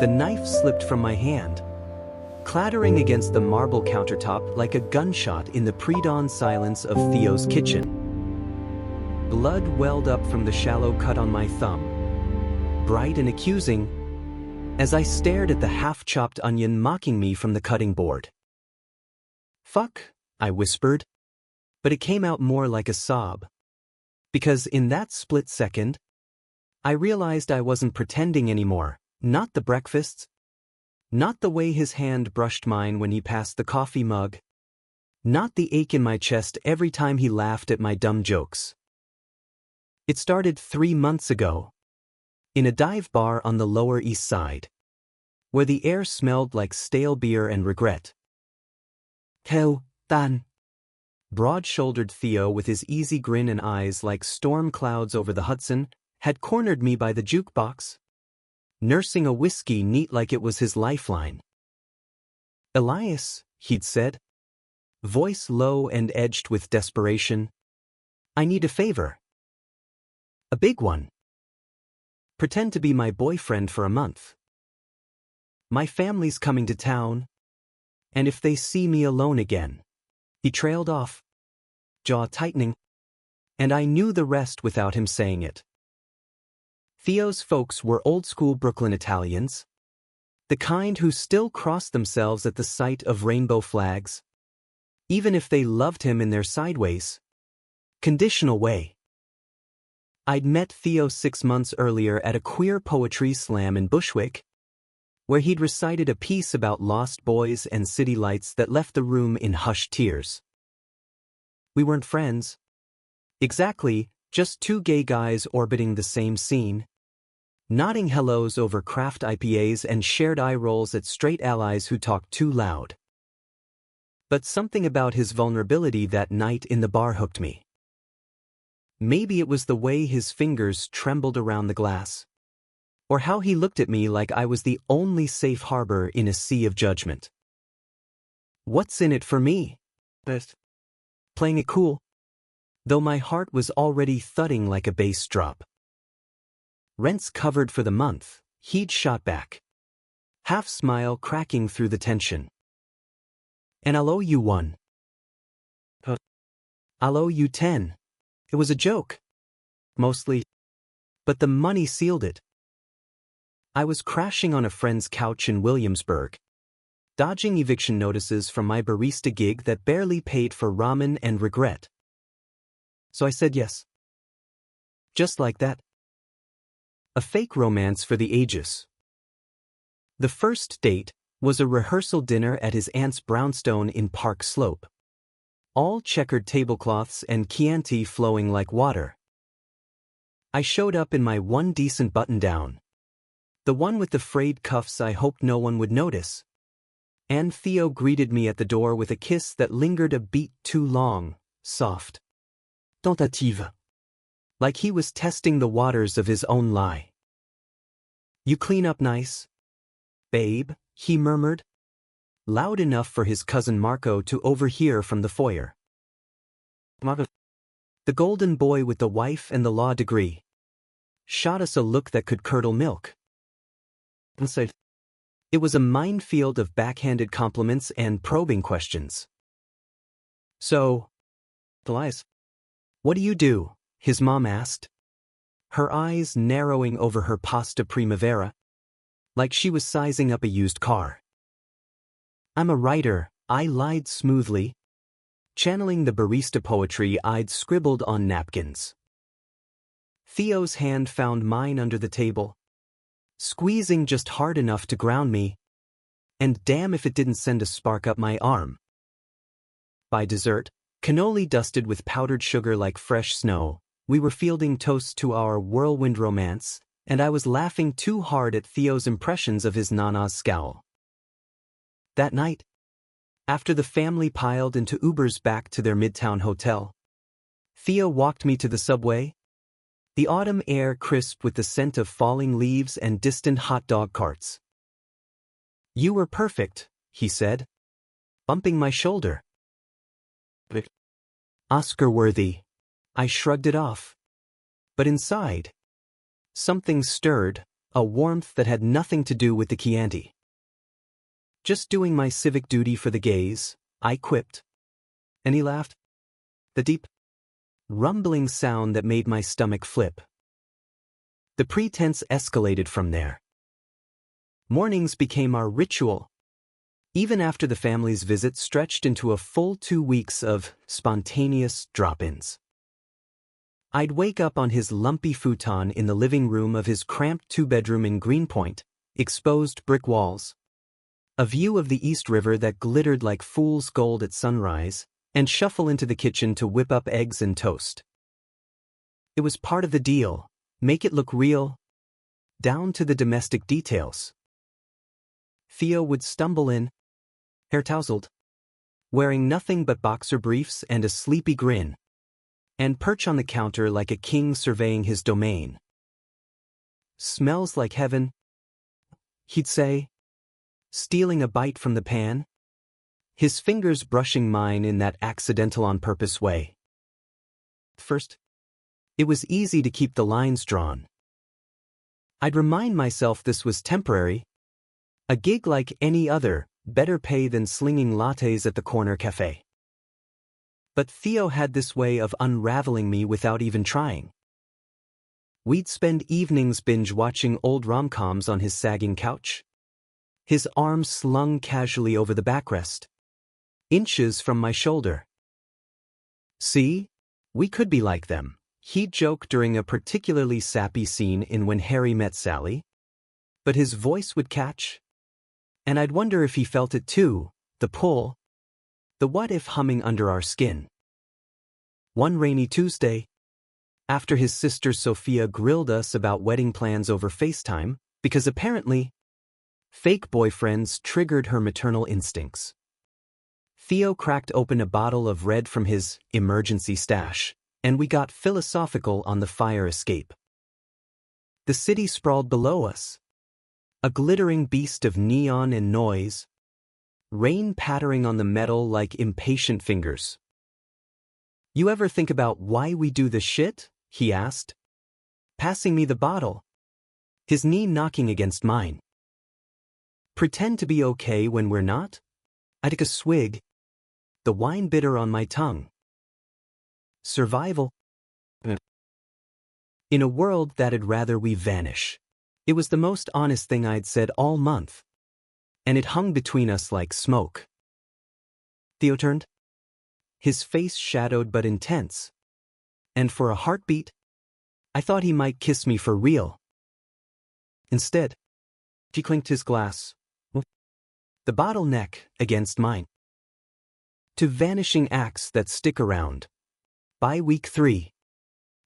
The knife slipped from my hand, clattering against the marble countertop like a gunshot in the pre-dawn silence of Theo's kitchen. Blood welled up from the shallow cut on my thumb, bright and accusing, as I stared at the half-chopped onion mocking me from the cutting board. "Fuck," I whispered, but it came out more like a sob. Because in that split second, I realized I wasn't pretending anymore. Not the breakfasts, not the way his hand brushed mine when he passed the coffee mug, not the ache in my chest every time he laughed at my dumb jokes. It started 3 months ago, in a dive bar on the Lower East Side, where the air smelled like stale beer and regret. Theo, Dan. Broad-shouldered Theo, with his easy grin and eyes like storm clouds over the Hudson, had cornered me by the jukebox, nursing a whiskey neat like it was his lifeline. "Elias," he'd said, voice low and edged with desperation, "I need a favor. A big one. Pretend to be my boyfriend for a month. My family's coming to town, and if they see me alone again." He trailed off, jaw tightening, and I knew the rest without him saying it. Theo's folks were old-school Brooklyn Italians, the kind who still crossed themselves at the sight of rainbow flags, even if they loved him in their sideways, conditional way. I'd met Theo 6 months earlier at a queer poetry slam in Bushwick, where he'd recited a piece about lost boys and city lights that left the room in hushed tears. We weren't friends. Exactly, just two gay guys orbiting the same scene, nodding hellos over craft IPAs and shared eye rolls at straight allies who talked too loud. But something about his vulnerability that night in the bar hooked me. Maybe it was the way his fingers trembled around the glass, or how he looked at me like I was the only safe harbor in a sea of judgment. What's in it for me? Playing it cool, though my heart was already thudding like a bass drop. Rent's covered for the month, he'd shot back, half smile cracking through the tension. And I'll owe you one. I'll owe you 10. It was a joke. Mostly. But the money sealed it. I was crashing on a friend's couch in Williamsburg, dodging eviction notices from my barista gig that barely paid for ramen and regret. So I said yes. Just like that. A fake romance for the ages. The first date was a rehearsal dinner at his aunt's brownstone in Park Slope. All checkered tablecloths and Chianti flowing like water. I showed up in my one decent button-down, the one with the frayed cuffs I hoped no one would notice. And Theo greeted me at the door with a kiss that lingered a beat too long, soft. Tentative. Like he was testing the waters of his own lie. "You clean up nice, babe," he murmured, loud enough for his cousin Marco to overhear from the foyer. Marco, the golden boy with the wife and the law degree, shot us a look that could curdle milk. It was a minefield of backhanded compliments and probing questions. "So, Elias, what do you do?" his mom asked, her eyes narrowing over her pasta primavera, like she was sizing up a used car. "I'm a writer," I lied smoothly, channeling the barista poetry I'd scribbled on napkins. Theo's hand found mine under the table, squeezing just hard enough to ground me, and damn if it didn't send a spark up my arm. By dessert, cannoli dusted with powdered sugar like fresh snow, we were fielding toasts to our whirlwind romance, and I was laughing too hard at Theo's impressions of his Nana's scowl. That night, after the family piled into Ubers back to their Midtown hotel, Theo walked me to the subway, the autumn air crisp with the scent of falling leaves and distant hot dog carts. "You were perfect," he said, bumping my shoulder. "Oscar-worthy." I shrugged it off. But inside, something stirred, a warmth that had nothing to do with the Chianti. "Just doing my civic duty for the gays," I quipped. And he laughed. The deep, rumbling sound that made my stomach flip. The pretense escalated from there. Mornings became our ritual, even after the family's visit stretched into a full 2 weeks of spontaneous drop-ins. I'd wake up on his lumpy futon in the living room of his cramped 2-bedroom in Greenpoint, exposed brick walls, a view of the East River that glittered like fool's gold at sunrise, and shuffle into the kitchen to whip up eggs and toast. It was part of the deal, make it look real, down to the domestic details. Theo would stumble in, hair-tousled, wearing nothing but boxer briefs and a sleepy grin, and perch on the counter like a king surveying his domain. "Smells like heaven," he'd say, stealing a bite from the pan, his fingers brushing mine in that accidental-on-purpose way. First, it was easy to keep the lines drawn. I'd remind myself this was temporary, a gig like any other, better pay than slinging lattes at the corner cafe. But Theo had this way of unraveling me without even trying. We'd spend evenings binge-watching old rom-coms on his sagging couch, his arms slung casually over the backrest, inches from my shoulder. "See? We could be like them," he'd joke during a particularly sappy scene in When Harry Met Sally. But his voice would catch, and I'd wonder if he felt it too, the pull, the what-if humming under our skin. One rainy Tuesday, after his sister Sophia grilled us about wedding plans over FaceTime, because apparently, fake boyfriends triggered her maternal instincts, Theo cracked open a bottle of red from his emergency stash, and we got philosophical on the fire escape. The city sprawled below us, a glittering beast of neon and noise, rain pattering on the metal like impatient fingers. "You ever think about why we do this shit?" he asked, passing me the bottle, his knee knocking against mine. "Pretend to be okay when we're not?" I took a swig, the wine bitter on my tongue. Survival. In a world that'd rather we vanish. It was the most honest thing I'd said all month, and it hung between us like smoke. Theo turned, his face shadowed but intense, and for a heartbeat, I thought he might kiss me for real. Instead, he clinked his glass, the bottleneck against mine. To vanishing acts that stick around. By week 3,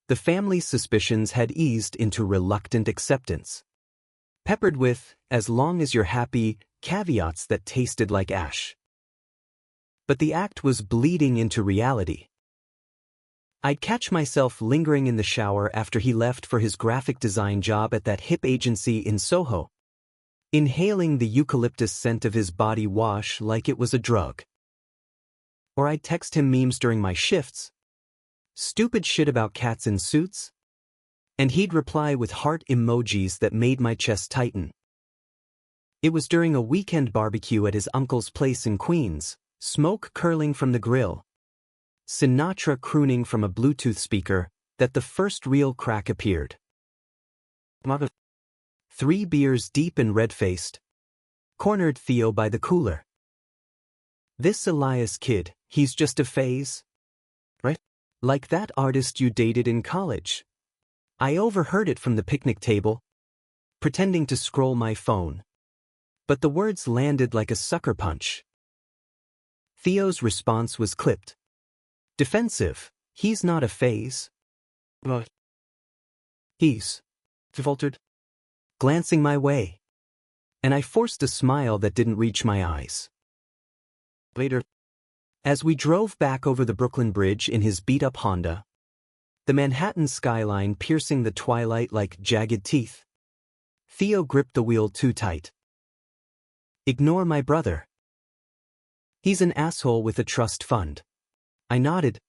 the family's suspicions had eased into reluctant acceptance, peppered with, "as long as you're happy," caveats that tasted like ash. But the act was bleeding into reality. I'd catch myself lingering in the shower after he left for his graphic design job at that hip agency in Soho, inhaling the eucalyptus scent of his body wash like it was a drug. Or I'd text him memes during my shifts, stupid shit about cats in suits, and he'd reply with heart emojis that made my chest tighten. It was during a weekend barbecue at his uncle's place in Queens, smoke curling from the grill, Sinatra crooning from a Bluetooth speaker, that the first real crack appeared. 3 beers deep and red-faced, cornered Theo by the cooler. "This Elias kid, he's just a phase, right? Like that artist you dated in college." I overheard it from the picnic table, pretending to scroll my phone, but the words landed like a sucker punch. Theo's response was clipped, defensive. "He's not a phase." "But he's," he faltered, glancing my way, and I forced a smile that didn't reach my eyes. Later, as we drove back over the Brooklyn Bridge in his beat-up Honda, the Manhattan skyline piercing the twilight like jagged teeth, Theo gripped the wheel too tight. "Ignore my brother. He's an asshole with a trust fund." I nodded,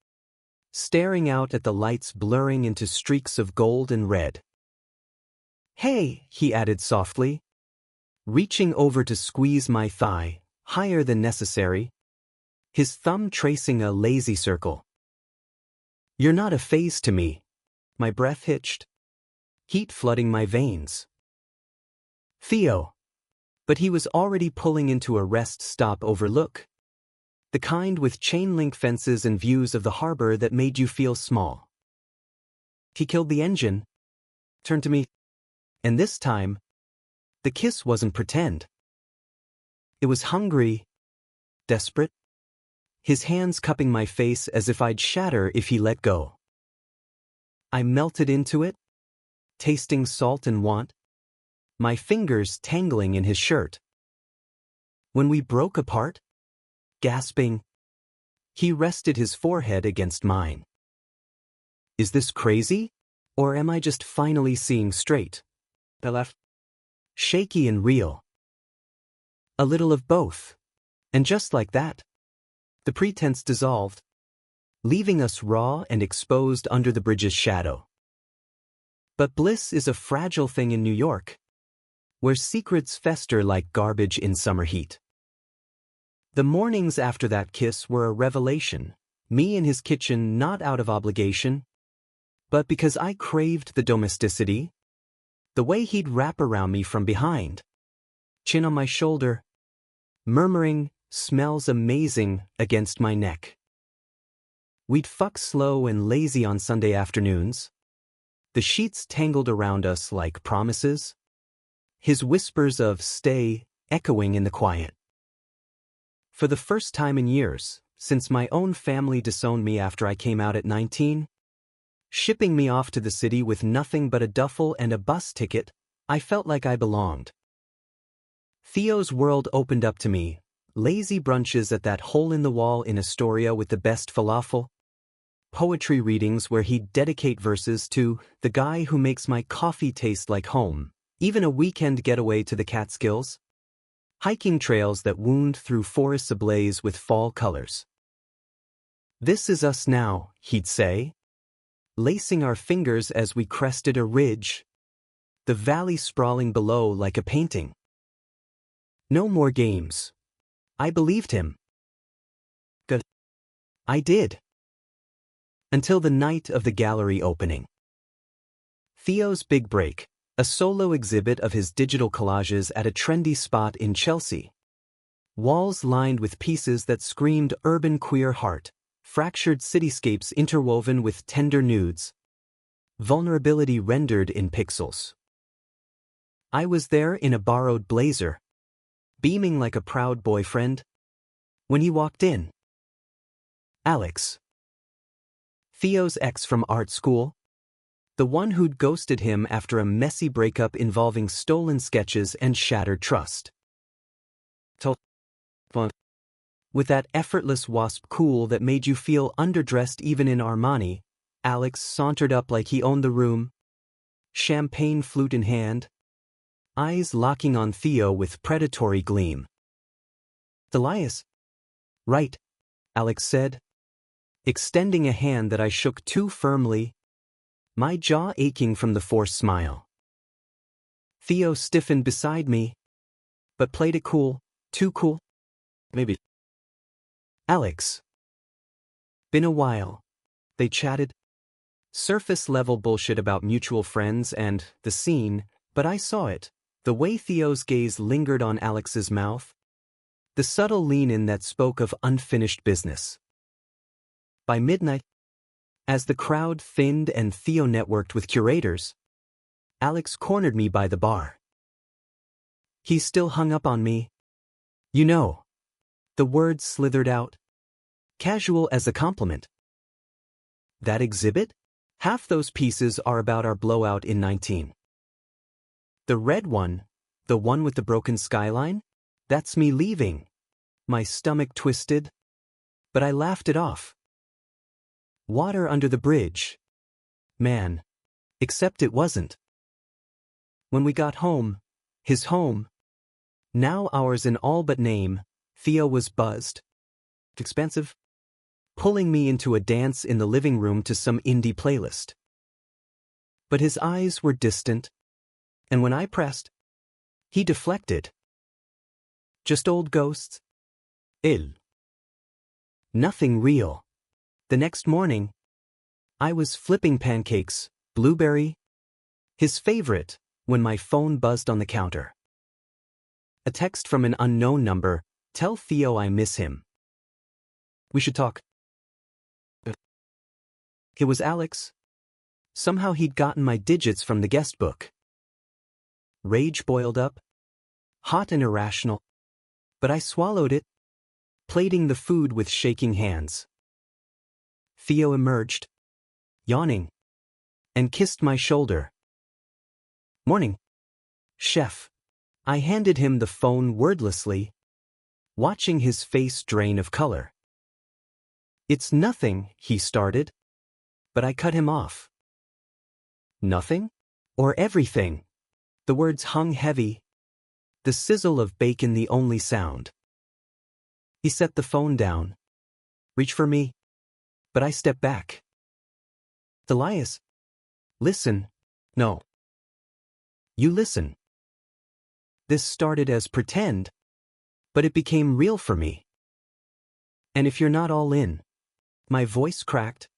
staring out at the lights blurring into streaks of gold and red. Hey, he added softly, reaching over to squeeze my thigh, higher than necessary, his thumb tracing a lazy circle. You're not a phase to me. My breath hitched, heat flooding my veins. Theo. But he was already pulling into a rest stop overlook. The kind with chain-link fences and views of the harbor that made you feel small. He killed the engine, turned to me, and this time, the kiss wasn't pretend. It was hungry, desperate, his hands cupping my face as if I'd shatter if he let go. I melted into it, tasting salt and want, my fingers tangling in his shirt. When we broke apart, gasping, he rested his forehead against mine. Is this crazy? Or am I just finally seeing straight? I laughed. Shaky and real. A little of both. And just like that, the pretense dissolved, leaving us raw and exposed under the bridge's shadow. But bliss is a fragile thing in New York, where secrets fester like garbage in summer heat. The mornings after that kiss were a revelation, me in his kitchen not out of obligation, but because I craved the domesticity, the way he'd wrap around me from behind, chin on my shoulder, murmuring, smells amazing, against my neck. We'd fuck slow and lazy on Sunday afternoons, the sheets tangled around us like promises, his whispers of stay echoing in the quiet. For the first time in years, since my own family disowned me after I came out at 19, shipping me off to the city with nothing but a duffel and a bus ticket, I felt like I belonged. Theo's world opened up to me, lazy brunches at that hole-in-the-wall in Astoria with the best falafel, poetry readings where he'd dedicate verses to the guy who makes my coffee taste like home, even a weekend getaway to the Catskills, hiking trails that wound through forests ablaze with fall colors. This is us now, he'd say, lacing our fingers as we crested a ridge, the valley sprawling below like a painting. No more games. I believed him. Good. I did. Until the night of the gallery opening. Theo's Big Break, a solo exhibit of his digital collages at a trendy spot in Chelsea. Walls lined with pieces that screamed urban queer heart, fractured cityscapes interwoven with tender nudes, vulnerability rendered in pixels. I was there in a borrowed blazer, beaming like a proud boyfriend, when he walked in. Alex. Theo's ex from art school, the one who'd ghosted him after a messy breakup involving stolen sketches and shattered trust. With that effortless wasp cool that made you feel underdressed even in Armani, Alex sauntered up like he owned the room, champagne flute in hand, eyes locking on Theo with predatory gleam. Elias? Right, Alex said, extending a hand that I shook too firmly, my jaw aching from the forced smile. Theo stiffened beside me, but played it cool, too cool, maybe. Alex. Been a while. They chatted. Surface-level bullshit about mutual friends and the scene, but I saw it, the way Theo's gaze lingered on Alex's mouth, the subtle lean-in that spoke of unfinished business. By midnight, as the crowd thinned and Theo networked with curators, Alex cornered me by the bar. He's still hung up on me. You know. The words slithered out, casual as a compliment. That exhibit? Half those pieces are about our blowout in 19. The red one, the one with the broken skyline? That's me leaving. My stomach twisted, but I laughed it off. Water under the bridge. Man. Except it wasn't. When we got home, his home, now ours in all but name, Theo was buzzed. Expensive? Pulling me into a dance in the living room to some indie playlist. But his eyes were distant, And when I pressed, he deflected. Just old ghosts. Ill. Nothing real. The next morning, I was flipping pancakes, blueberry, his favorite, when my phone buzzed on the counter. A text from an unknown number. Tell Theo I miss him. We should talk. It was Alex. Somehow he'd gotten my digits from the guest book. Rage boiled up, hot and irrational, but I swallowed it, plating the food with shaking hands. Theo emerged, yawning, and kissed my shoulder. Morning, chef. I handed him the phone wordlessly, watching his face drain of color. It's nothing, he started, but I cut him off. Nothing? Or everything? The words hung heavy, the sizzle of bacon the only sound. He set the phone down, reached for me, but I stepped back. Elias, listen. No. You listen. This started as pretend, but it became real for me. And if you're not all in, my voice cracked,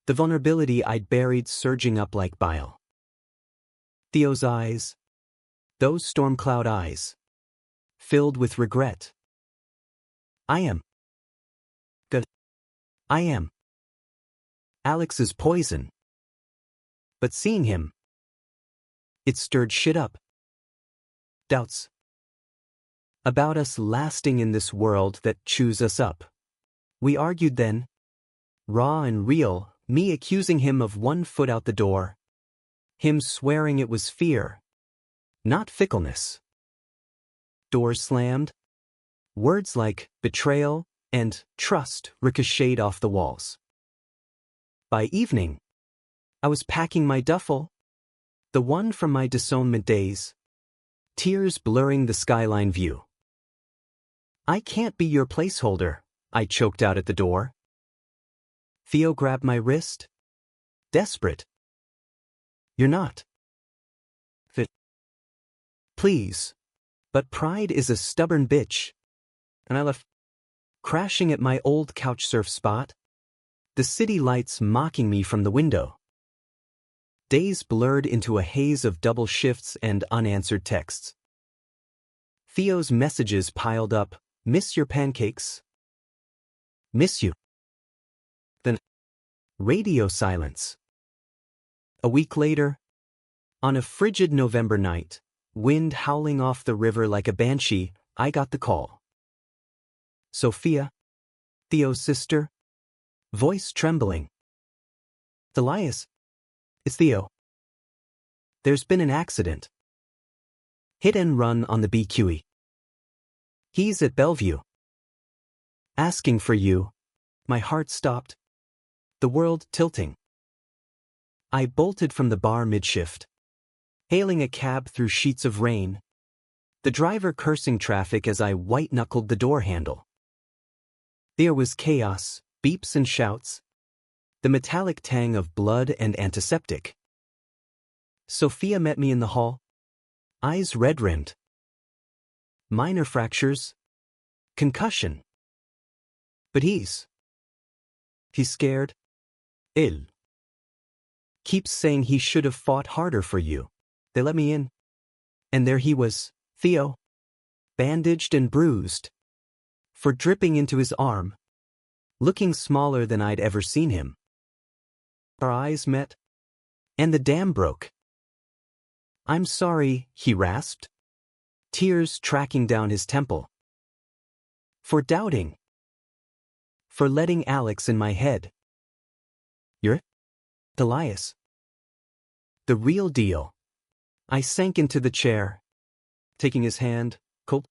the vulnerability I'd buried surging up like bile. Theo's eyes, those storm cloud eyes, filled with regret. I am. Good. I am. Alex's poison. But seeing him, it stirred shit up. Doubts. About us lasting in this world that chews us up. We argued then, raw and real, me accusing him of 1 foot out the door, him swearing it was fear, not fickleness. Doors slammed. Words like betrayal and trust ricocheted off the walls. By evening, I was packing my duffel, the one from my disownment days, tears blurring the skyline view. I can't be your placeholder, I choked out at the door. Theo grabbed my wrist, desperate. You're not. Fit. Please. But pride is a stubborn bitch. And I left, crashing at my old couchsurf spot, the city lights mocking me from the window. Days blurred into a haze of double shifts and unanswered texts. Theo's messages piled up, miss your pancakes. Miss you. Then, radio silence. A week later, on a frigid November night, wind howling off the river like a banshee, I got the call. Sophia, Theo's sister, voice trembling. Elias, it's Theo. There's been an accident. Hit and run on the BQE. He's at Bellevue. Asking for you. My heart stopped. The world tilting. I bolted from the bar mid-shift, hailing a cab through sheets of rain, the driver cursing traffic as I white-knuckled the door handle. There was chaos, beeps and shouts, the metallic tang of blood and antiseptic. Sophia met me in the hall, eyes red-rimmed. Minor fractures, concussion. But he's scared, ill. Keeps saying he should have fought harder for you. They let me in. And there he was, Theo, bandaged and bruised, for dripping into his arm, looking smaller than I'd ever seen him. Our eyes met, and the dam broke. I'm sorry, he rasped, tears tracking down his temple. For doubting. For letting Alex in my head. You're Elias. The real deal. I sank into the chair, taking his hand, cold.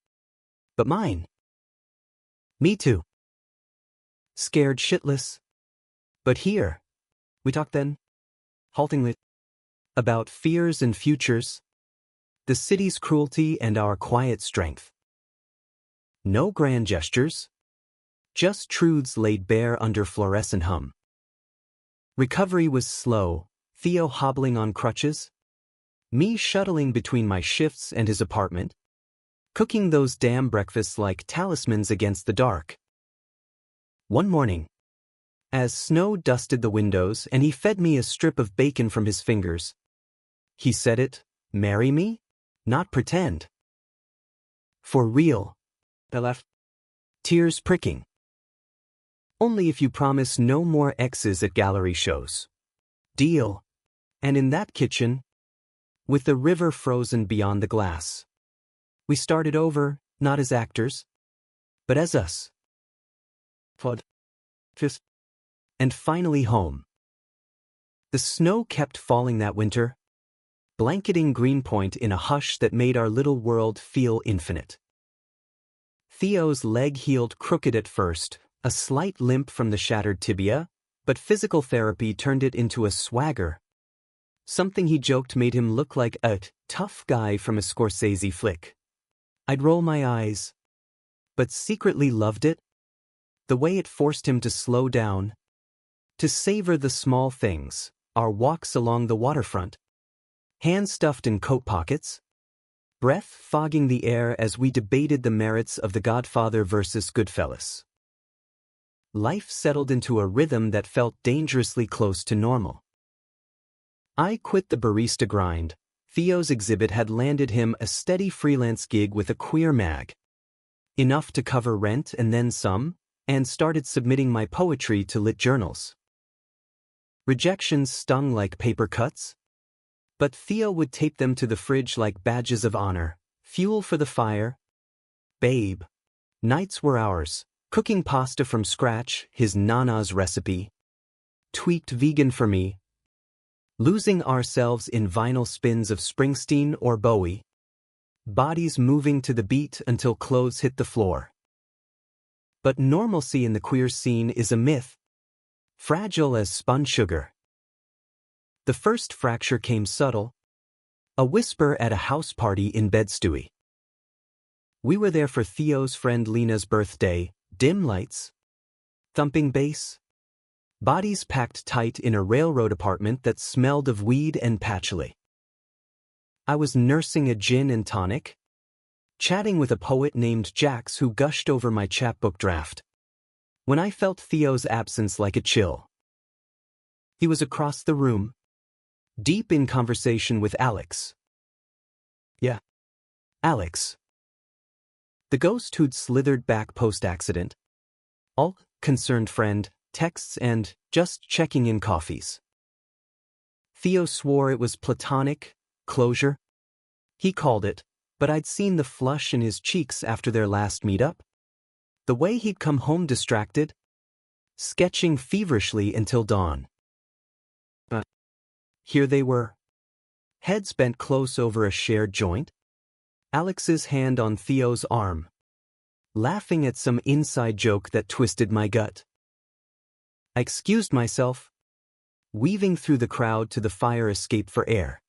But mine. Me too. Scared shitless. But here. We talked then, haltingly, about fears and futures, the city's cruelty and our quiet strength. No grand gestures. Just truths laid bare under fluorescent hum. Recovery was slow, Theo hobbling on crutches, Me shuttling between my shifts and his apartment, cooking those damn breakfasts like talismans against the dark. One morning, as snow dusted the windows and he fed me a strip of bacon from his fingers, he said it, marry me? Not pretend. For real. I left. Tears pricking. Only if you promise no more X's at gallery shows. Deal. And in that kitchen, with the river frozen beyond the glass, we started over, not as actors, but as us. Fod. Fist. And finally home. The snow kept falling that winter, blanketing Greenpoint in a hush that made our little world feel infinite. Theo's leg healed crooked at first, a slight limp from the shattered tibia, but physical therapy turned it into a swagger. Something he joked made him look like a tough guy from a Scorsese flick. I'd roll my eyes, but secretly loved it. The way it forced him to slow down, to savor the small things, our walks along the waterfront, hands stuffed in coat pockets, breath fogging the air as we debated the merits of The Godfather versus Goodfellas. Life settled into a rhythm that felt dangerously close to normal. I quit the barista grind. Theo's exhibit had landed him a steady freelance gig with a queer mag. Enough to cover rent and then some, and started submitting my poetry to lit journals. Rejections stung like paper cuts, but Theo would tape them to the fridge like badges of honor, fuel for the fire. Babe. Nights were ours, cooking pasta from scratch, his nana's recipe. Tweaked vegan for me. Losing ourselves in vinyl spins of Springsteen or Bowie. Bodies moving to the beat until clothes hit the floor. But normalcy in the queer scene is a myth, fragile as spun sugar. The first fracture came subtle, a whisper at a house party in Bed-Stuy. We were there for Theo's friend Lena's birthday, dim lights, thumping bass, bodies packed tight in a railroad apartment that smelled of weed and patchouli. I was nursing a gin and tonic, chatting with a poet named Jax who gushed over my chapbook draft, when I felt Theo's absence like a chill. He was across the room, deep in conversation with Alex. Yeah, Alex. The ghost who'd slithered back post-accident. All concerned friend, texts and just checking in coffees. Theo swore it was platonic, closure. He called it, but I'd seen the flush in his cheeks after their last meetup. The way he'd come home distracted, sketching feverishly until dawn. But here they were, heads bent close over a shared joint, Alex's hand on Theo's arm, laughing at some inside joke that twisted my gut. I excused myself, weaving through the crowd to the fire escape for air.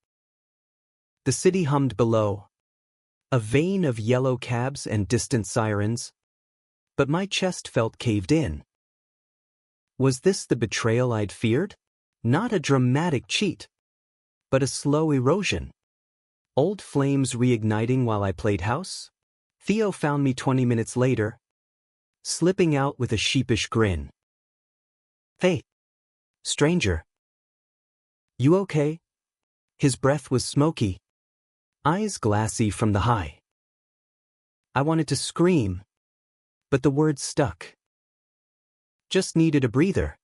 The city hummed below, a vein of yellow cabs and distant sirens, but my chest felt caved in. Was this the betrayal I'd feared? Not a dramatic cheat, but a slow erosion. Old flames reigniting while I played house? Theo found me 20 minutes later, slipping out with a sheepish grin. Hey, stranger. You okay? His breath was smoky, eyes glassy from the high. I wanted to scream, but the words stuck. Just needed a breather.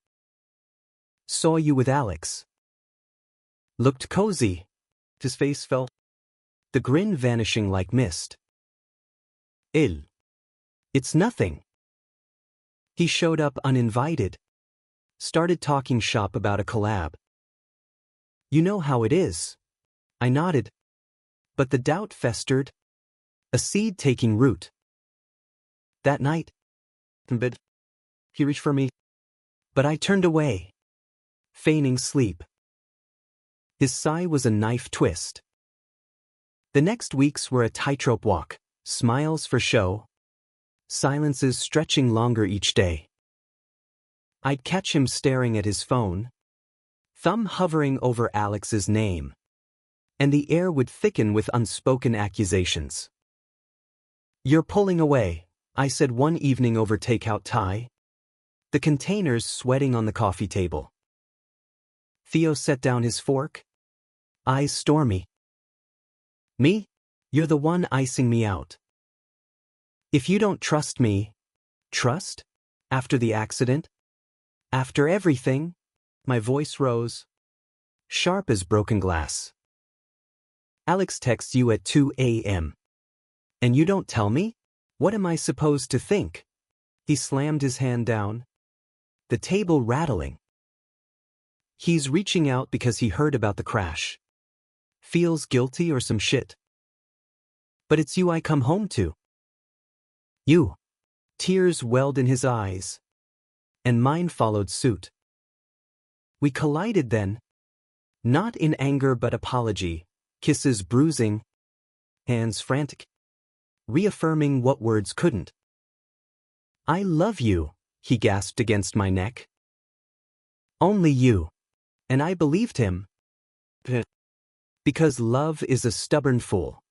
Saw you with Alex. Looked cozy. His face fell, the grin vanishing like mist. It's nothing. He showed up uninvited. Started talking shop about a collab. You know how it is. I nodded. But the doubt festered, a seed taking root. That night, in bed, he reached for me, but I turned away, feigning sleep. His sigh was a knife twist. The next weeks were a tightrope walk, smiles for show, silences stretching longer each day. I'd catch him staring at his phone, thumb hovering over Alex's name, and the air would thicken with unspoken accusations. "You're pulling away," I said one evening over takeout Thai. The containers sweating on the coffee table. Theo set down his fork, eyes stormy. "Me? You're the one icing me out. If you don't trust me..." "Trust? After the accident? After everything?" My voice rose, sharp as broken glass. "Alex texts you at 2 a.m. And you don't tell me? What am I supposed to think?" He slammed his hand down, the table rattling. "He's reaching out because he heard about the crash. Feels guilty or some shit. But it's you I come home to. You." Tears welled in his eyes, and mine followed suit. We collided then, not in anger but apology, kisses bruising, hands frantic, reaffirming what words couldn't. "I love you," he gasped against my neck. "Only you." And I believed him. Because love is a stubborn fool.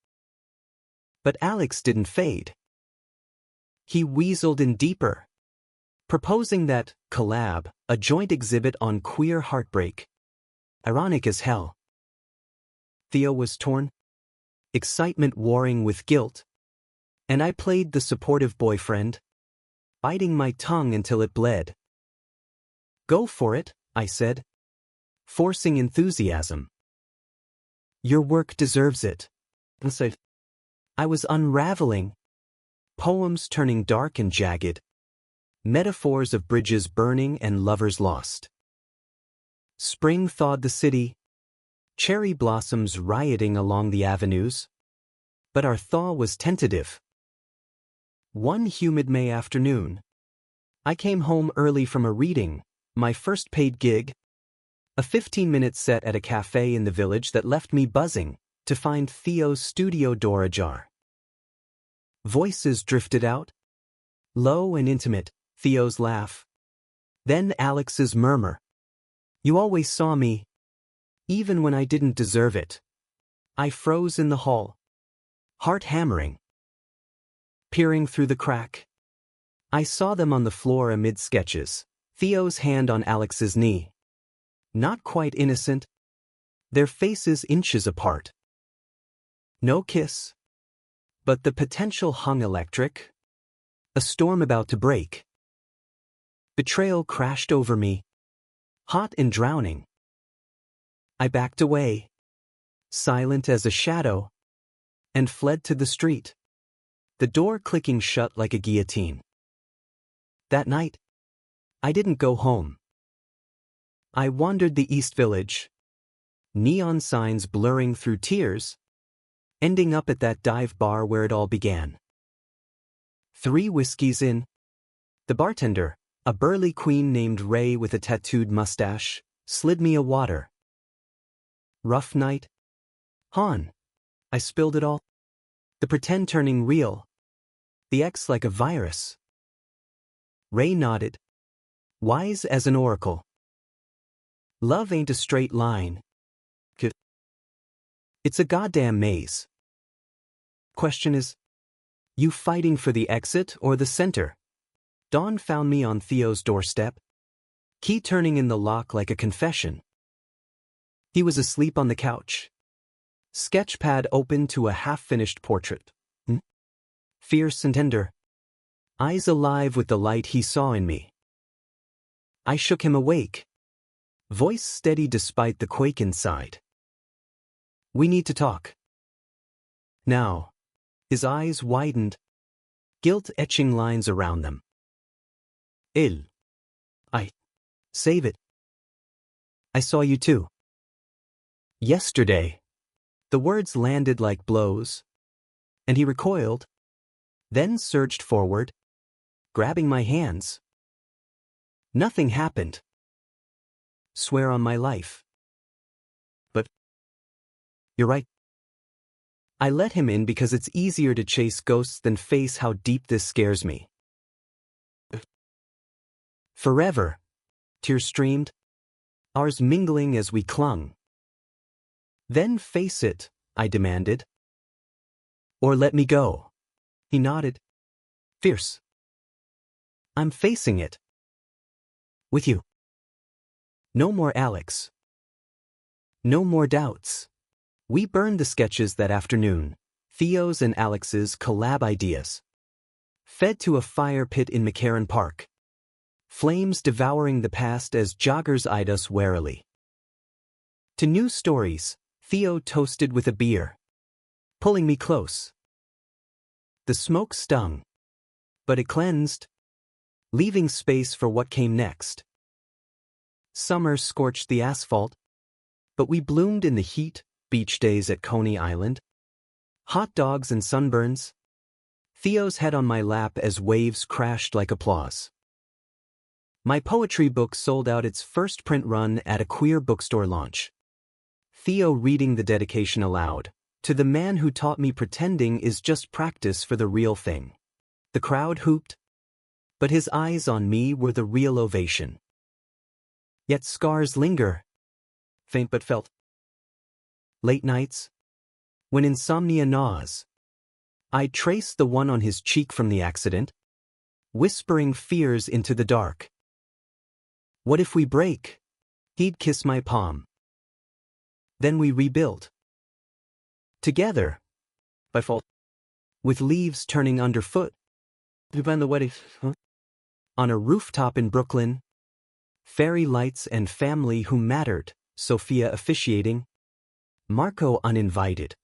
But Alex didn't fade. He weaseled in deeper, proposing that collab, a joint exhibit on queer heartbreak. Ironic as hell. Theo was torn, excitement warring with guilt, and I played the supportive boyfriend, biting my tongue until it bled. "Go for it," I said, forcing enthusiasm. "Your work deserves it." And so I was unraveling, poems turning dark and jagged, metaphors of bridges burning and lovers lost. Spring thawed the city, cherry blossoms rioting along the avenues, but our thaw was tentative. One humid May afternoon, I came home early from a reading, my first paid gig, a 15-minute set at a cafe in the village that left me buzzing, to find Theo's studio door ajar. Voices drifted out, low and intimate, Theo's laugh. Then Alex's murmur. "You always saw me, even when I didn't deserve it." I froze in the hall, heart hammering. Peering through the crack, I saw them on the floor amid sketches, Theo's hand on Alex's knee. Not quite innocent, their faces inches apart. No kiss, but the potential hung electric, a storm about to break. Betrayal crashed over me, hot and drowning. I backed away, silent as a shadow, and fled to the street, the door clicking shut like a guillotine. That night, I didn't go home. I wandered the East Village, neon signs blurring through tears, ending up at that dive bar where it all began. 3 whiskeys in, the bartender, a burly queen named Ray with a tattooed mustache, slid me a water. Rough night? Han. I spilled it all. The pretend turning real. The X like a virus. Ray nodded, wise as an oracle. Love ain't a straight line. It's a goddamn maze. Question is, you fighting for the exit or the center? Dawn found me on Theo's doorstep, key turning in the lock like a confession. He was asleep on the couch, sketchpad open to a half-finished portrait. Fierce and tender, eyes alive with the light he saw in me. I shook him awake, voice steady despite the quake inside. "We need to talk." Now. His eyes widened, guilt etching lines around them. I. Save it. I saw you too. Yesterday. The words landed like blows, and he recoiled, then surged forward, grabbing my hands. Nothing happened. Swear on my life. But you're right. I let him in because it's easier to chase ghosts than face how deep this scares me. Forever. Tears streamed, ours mingling as we clung. Then face it, I demanded. Or let me go. He nodded. Fierce. I'm facing it. With you. No more Alex. No more doubts. We burned the sketches that afternoon, Theo's and Alex's collab ideas. Fed to a fire pit in McCarran Park. Flames devouring the past as joggers eyed us warily. To new stories, Theo toasted with a beer, pulling me close. The smoke stung, but it cleansed, leaving space for what came next. Summer scorched the asphalt, but we bloomed in the heat, beach days at Coney Island. Hot dogs and sunburns. Theo's head on my lap as waves crashed like applause. My poetry book sold out its first print run at a queer bookstore launch. Theo reading the dedication aloud, to the man who taught me pretending is just practice for the real thing. The crowd hooped, but his eyes on me were the real ovation. Yet scars linger, faint but felt. Late nights, when insomnia gnaws, I trace the one on his cheek from the accident, whispering fears into the dark. What if we break? He'd kiss my palm. Then we rebuilt. Together, by fault, with leaves turning underfoot. On a rooftop in Brooklyn, fairy lights and family who mattered, Sophia officiating, Marco uninvited.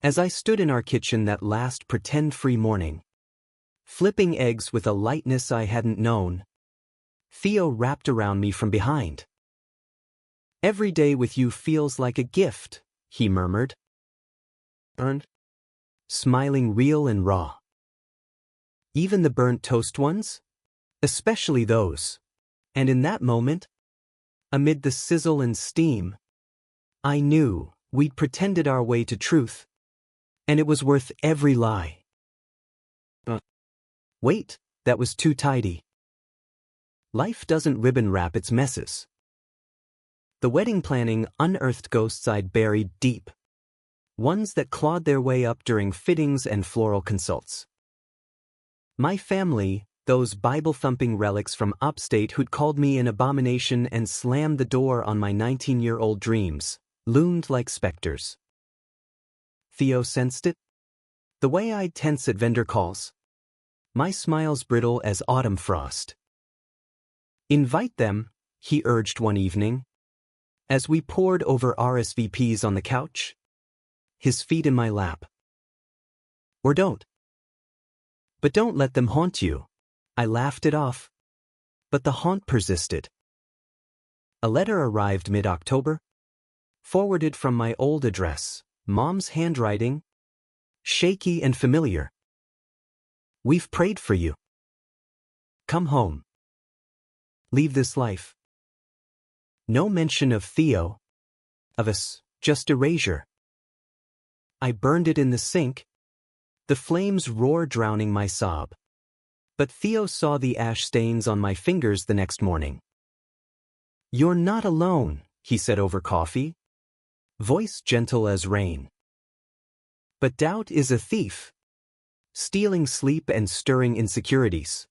As I stood in our kitchen that last pretend-free morning, flipping eggs with a lightness I hadn't known, Theo wrapped around me from behind. Every day with you feels like a gift, he murmured. And smiling real and raw. Even the burnt toast ones? Especially those. And in that moment, amid the sizzle and steam, I knew we'd pretended our way to truth, and it was worth every lie. Wait, that was too tidy. Life doesn't ribbon wrap its messes. The wedding planning unearthed ghosts I'd buried deep, ones that clawed their way up during fittings and floral consults. My family, those Bible-thumping relics from upstate who'd called me an abomination and slammed the door on my 19-year-old dreams, loomed like specters. Theo sensed it. The way I'd tense at vendor calls. My smiles brittle as autumn frost. Invite them, he urged one evening, as we pored over RSVPs on the couch, his feet in my lap. Or don't. But don't let them haunt you. I laughed it off. But the haunt persisted. A letter arrived mid-October, forwarded from my old address, Mom's handwriting, shaky and familiar. We've prayed for you. Come home. Leave this life. No mention of Theo, of us, just erasure. I burned it in the sink, the flames roar drowning my sob. But Theo saw the ash stains on my fingers the next morning. You're not alone, he said over coffee, voice gentle as rain. But doubt is a thief, stealing sleep and stirring insecurities.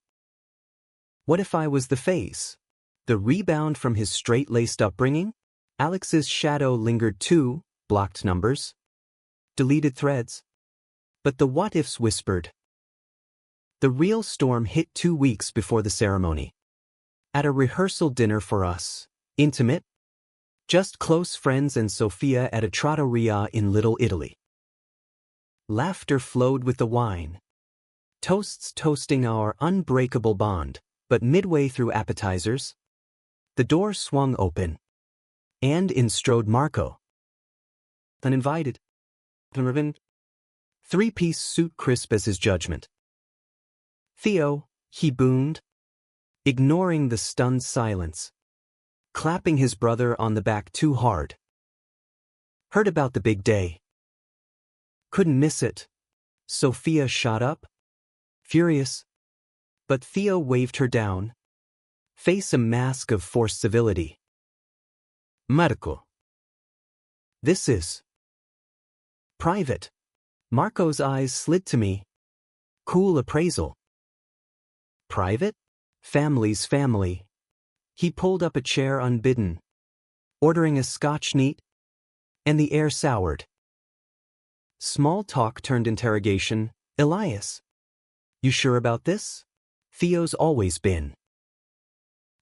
What if I was the phase? The rebound from his straight-laced upbringing? Alex's shadow lingered too, blocked numbers, deleted threads. But the what-ifs whispered. The real storm hit 2 weeks before the ceremony. At a rehearsal dinner for us, intimate, just close friends and Sophia at a trattoria in Little Italy. Laughter flowed with the wine, toasts toasting our unbreakable bond, but midway through appetizers, the door swung open, and in strode Marco. Uninvited. Three-piece suit crisp as his judgment. Theo, he boomed, ignoring the stunned silence, clapping his brother on the back too hard. Heard about the big day. Couldn't miss it. Sophia shot up, furious, but Theo waved her down, face a mask of forced civility. Marco. This is private. Marco's eyes slid to me. Cool appraisal. Private? Family's family. He pulled up a chair unbidden, ordering a scotch neat, and the air soured. Small talk turned interrogation. Elias. You sure about this? Theo's always been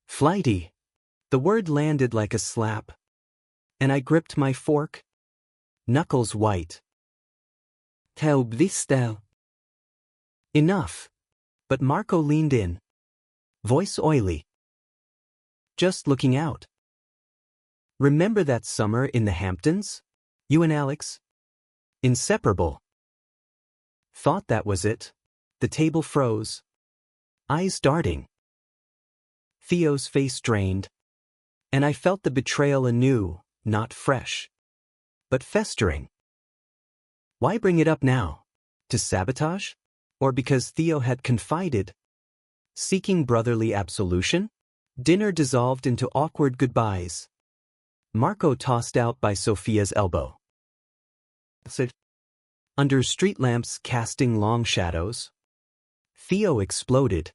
flighty. The word landed like a slap, and I gripped my fork, knuckles white. Enough. But Marco leaned in, voice oily. Just looking out. Remember that summer in the Hamptons? You and Alex? Inseparable. Thought that was it. The table froze. Eyes darting. Theo's face drained. And I felt the betrayal anew, not fresh, but festering. Why bring it up now? To sabotage? Or because Theo had confided? Seeking brotherly absolution? Dinner dissolved into awkward goodbyes. Marco tossed out by Sophia's elbow. Under street lamps casting long shadows, Theo exploded.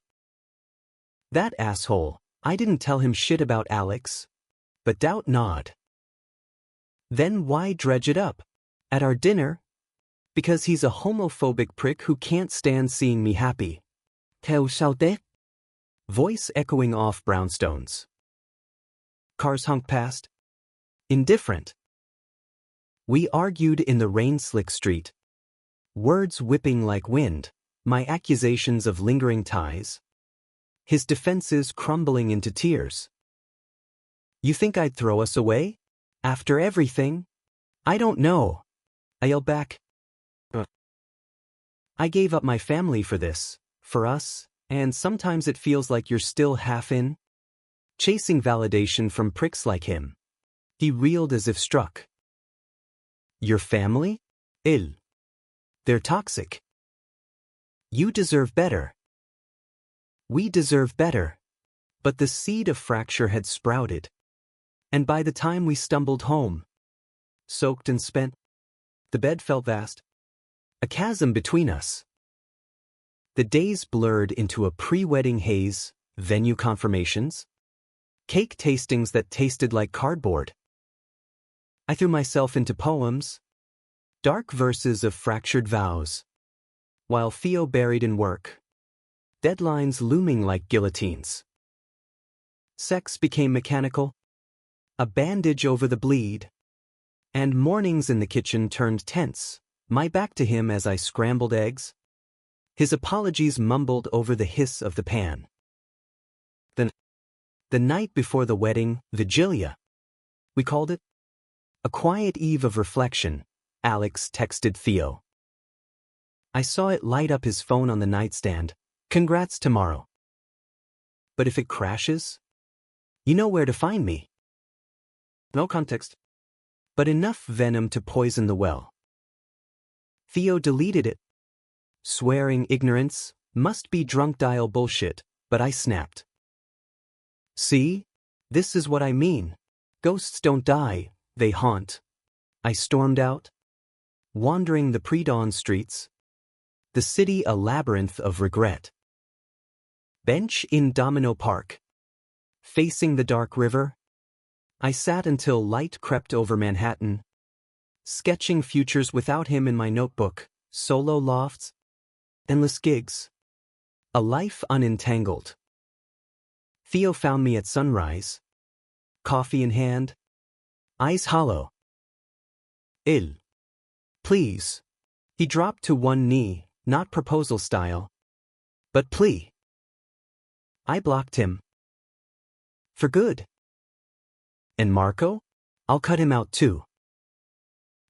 That asshole, I didn't tell him shit about Alex, but doubt nod. Then why dredge it up? At our dinner? Because he's a homophobic prick who can't stand seeing me happy. Voice echoing off brownstones. Cars honked past. Indifferent. We argued in the rain-slick street. Words whipping like wind, my accusations of lingering ties. His defenses crumbling into tears. You think I'd throw us away? After everything? I don't know. I yelled back. I gave up my family for this, for us, and sometimes it feels like you're still half in. Chasing validation from pricks like him. He reeled as if struck. Your family? They're toxic. You deserve better. We deserve better. But the seed of fracture had sprouted. And by the time we stumbled home, soaked and spent, the bed felt vast. A chasm between us. The days blurred into a pre-wedding haze, venue confirmations, cake tastings that tasted like cardboard. I threw myself into poems, dark verses of fractured vows, while Theo buried in work, deadlines looming like guillotines. Sex became mechanical, a bandage over the bleed, and mornings in the kitchen turned tense, my back to him as I scrambled eggs, his apologies mumbled over the hiss of the pan. Then, the night before the wedding, Vigilia, we called it, a quiet eve of reflection, Alex texted Theo. I saw it light up his phone on the nightstand. Congrats tomorrow. But if it crashes, you know where to find me. No context. But enough venom to poison the well. Theo deleted it. Swearing ignorance, must be drunk dial bullshit, but I snapped. See? This is what I mean. Ghosts don't die, they haunt. I stormed out, wandering the pre-dawn streets, the city a labyrinth of regret. Bench in Domino Park. Facing the dark river, I sat until light crept over Manhattan, sketching futures without him in my notebook, solo lofts, endless gigs. A life unentangled. Theo found me at sunrise, coffee in hand, eyes hollow. Please. He dropped to one knee, not proposal style, but plea. I blocked him. For good. And Marco? I'll cut him out too.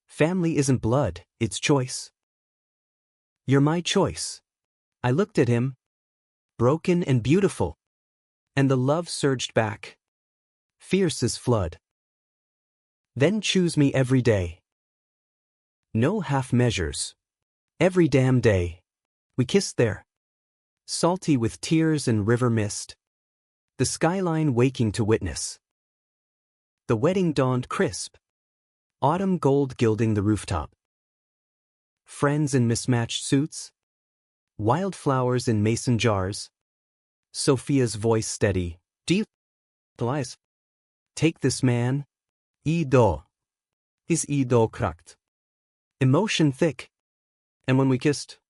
Family isn't blood, it's choice. You're my choice. I looked at him, broken and beautiful, and the love surged back, fierce as flood. Then choose me every day. No half measures. Every damn day. We kissed there, salty with tears and river mist, the skyline waking to witness. The wedding dawned crisp, Autumn gold gilding the rooftop. Friends in mismatched suits. Wildflowers in mason jars. Sophia's voice steady. Do you realize? Take this man. Ido. Is Ido krakt. Emotion thick. And when we kissed,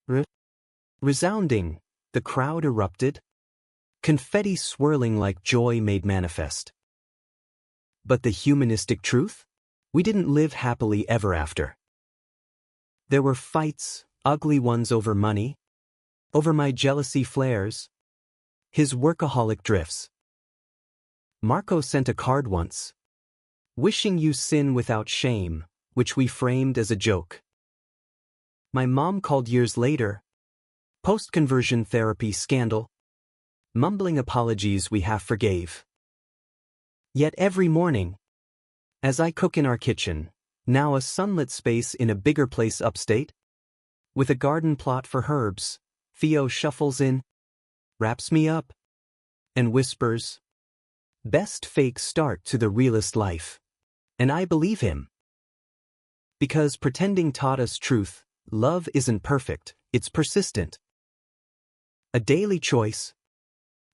resounding, the crowd erupted. Confetti swirling like joy made manifest. But the humanistic truth? We didn't live happily ever after. There were fights, ugly ones over money, over my jealousy flares, his workaholic drifts. Marco sent a card once, wishing you sin without shame, which we framed as a joke. My mom called years later, post-conversion therapy scandal, mumbling apologies we half forgave. Yet every morning, as I cook in our kitchen, now a sunlit space in a bigger place upstate, with a garden plot for herbs, Theo shuffles in, wraps me up, and whispers, "Best fake start to the realist life." And I believe him. Because pretending taught us truth, love isn't perfect, it's persistent. A daily choice,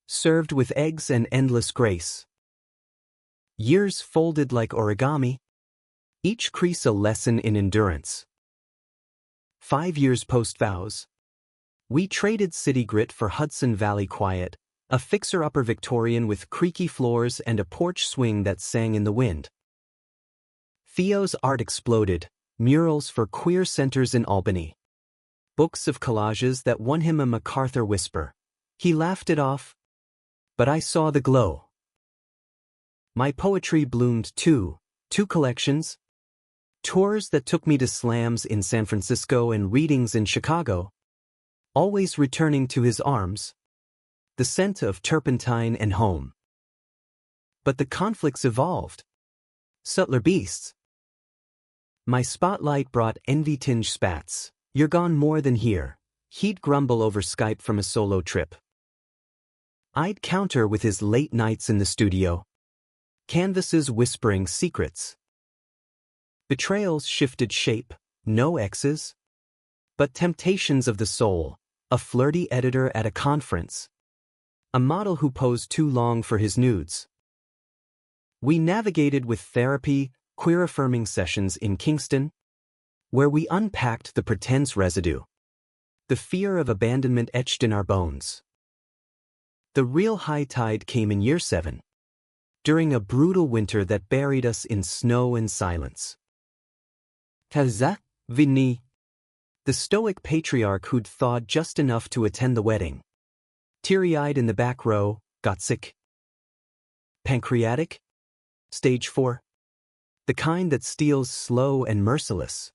served with eggs and endless grace. Years folded like origami, each crease a lesson in endurance. 5 years post-vows, we traded city grit for Hudson Valley quiet, a fixer-upper Victorian with creaky floors and a porch swing that sang in the wind. Theo's art exploded, murals for queer centers in Albany. Books of collages that won him a MacArthur whisper. He laughed it off, but I saw the glow. My poetry bloomed too, 2 collections, tours that took me to slams in San Francisco and readings in Chicago, always returning to his arms, the scent of turpentine and home. But the conflicts evolved. Subtler beasts. My spotlight brought envy-tinged spats. "You're gone more than here," he'd grumble over Skype from a solo trip. I'd counter with his late nights in the studio. Canvases whispering secrets. Betrayals shifted shape, no X's. But temptations of the soul, a flirty editor at a conference. A model who posed too long for his nudes. We navigated with therapy, queer-affirming sessions in Kingston, where we unpacked the pretense residue. The fear of abandonment etched in our bones. The real high tide came in year 7. During a brutal winter that buried us in snow and silence. Kaza, Vinny, the stoic patriarch who'd thawed just enough to attend the wedding, teary-eyed in the back row, got sick. Pancreatic? Stage 4. The kind that steals slow and merciless.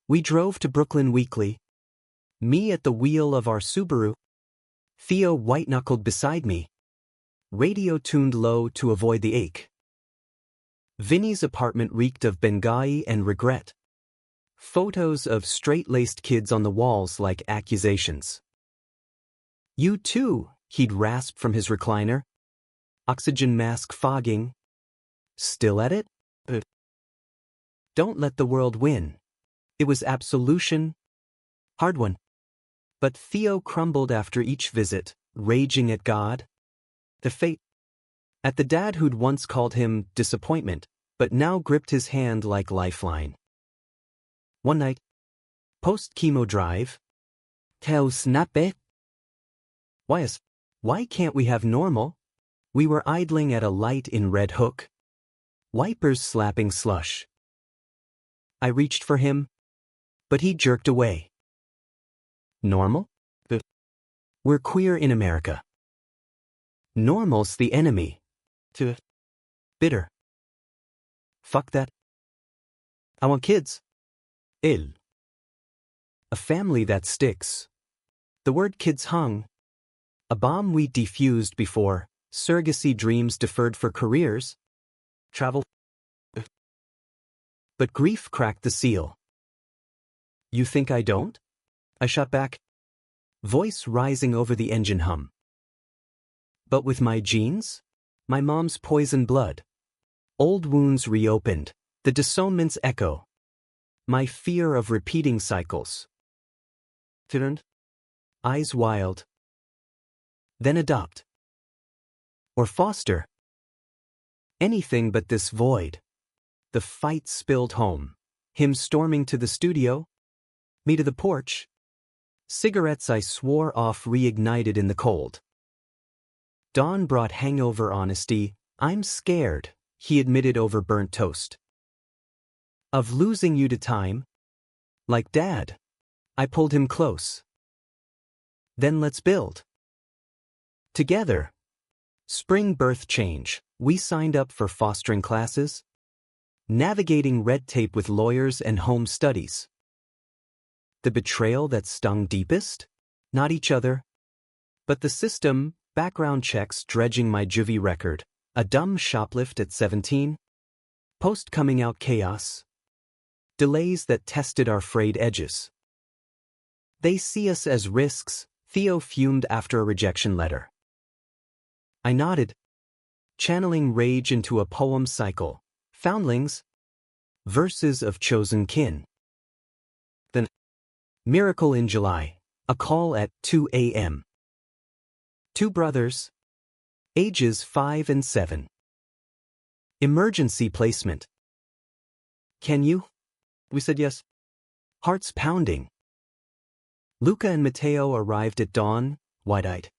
We drove to Brooklyn weekly, me at the wheel of our Subaru, Theo white-knuckled beside me, radio tuned low to avoid the ache. Vinny's apartment reeked of Benghazi and regret. Photos of straight-laced kids on the walls like accusations. "You too," he'd rasp from his recliner. Oxygen mask fogging. "Still at it? Don't let the world win." It was absolution. Hard one. But Theo crumbled after each visit, raging at God. The fate. At the dad who'd once called him disappointment, but now gripped his hand like lifeline. One night, post-chemo drive. Tell snappe. Why can't we have normal? We were idling at a light in Red Hook. Wipers slapping slush. I reached for him, but he jerked away. Normal? We're queer in America. Normal's the enemy. Bitter. Fuck that. I want kids. A family that sticks. The word kids hung. A bomb we defused before, surrogacy dreams deferred for careers. Travel. But grief cracked the seal. You think I don't? I shot back, voice rising over the engine hum. But with my genes? My mom's poison blood. Old wounds reopened, The dissonance echo. My fear of repeating cycles. Turned. Eyes wild. Then adopt. Or foster. Anything but this void. The fight spilled home. Him storming to the studio. Me to the porch. Cigarettes I swore off reignited in the cold. Dawn brought hangover honesty. I'm scared, he admitted over burnt toast. Of losing you to time? Like Dad. I pulled him close. Then let's build. Together. Spring birth change. We signed up for fostering classes. Navigating red tape with lawyers and home studies. The betrayal that stung deepest? Not each other. But the system, background checks dredging my juvie record, a dumb shoplift at 17. Post-coming out chaos. Delays that tested our frayed edges. They see us as risks, Theo fumed after a rejection letter. I nodded, channeling rage into a poem cycle. Foundlings. Verses of chosen kin. Then, miracle in July, a call at 2 a.m. 2 brothers. Ages 5 and 7. Emergency placement. Can you? We said yes. Hearts pounding. Luca and Matteo arrived at dawn, wide-eyed.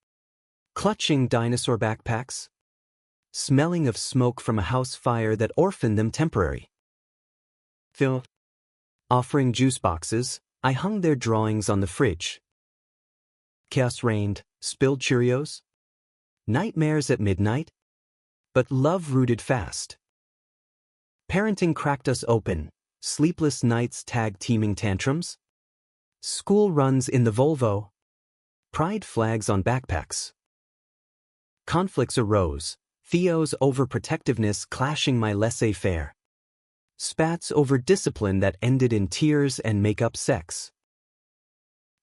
Clutching dinosaur backpacks. Smelling of smoke from a house fire that orphaned them temporary. Phil. Offering juice boxes, I hung their drawings on the fridge. Chaos reigned, spilled Cheerios. Nightmares at midnight. But love rooted fast. Parenting cracked us open, sleepless nights tag teaming tantrums. School runs in the Volvo. Pride flags on backpacks. Conflicts arose, Theo's overprotectiveness clashing my laissez-faire. Spats over discipline that ended in tears and make-up sex.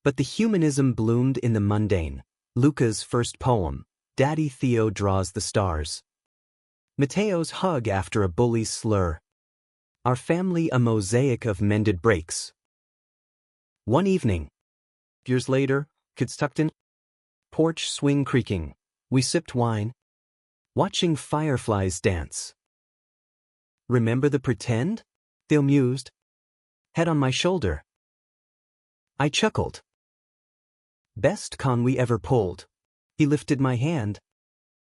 But the humanism bloomed in the mundane. Luca's first poem, Daddy Theo Draws the Stars. Matteo's hug after a bully's slur. Our family a mosaic of mended breaks. One evening. Years later, kids tucked in. Porch swing creaking. We sipped wine. Watching fireflies dance. Remember the pretend? Theo mused. Head on my shoulder. I chuckled. Best con we ever pulled. He lifted my hand.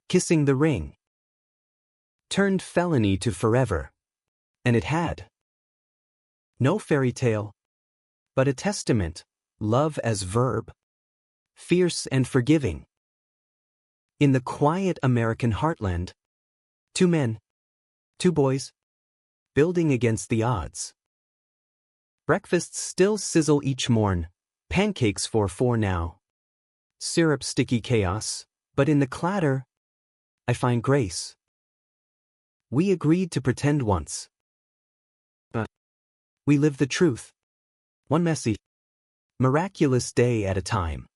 Kissing the ring. Turned felony to forever. And it had. No fairy tale. But a testament, love as verb. Fierce and forgiving. In the quiet American heartland. 2 men. 2 boys. Building against the odds. Breakfasts still sizzle each morn. Pancakes for 4 now. Syrup sticky chaos, but in the clatter, I find grace. We agreed to pretend once. But we live the truth. One messy, miraculous day at a time.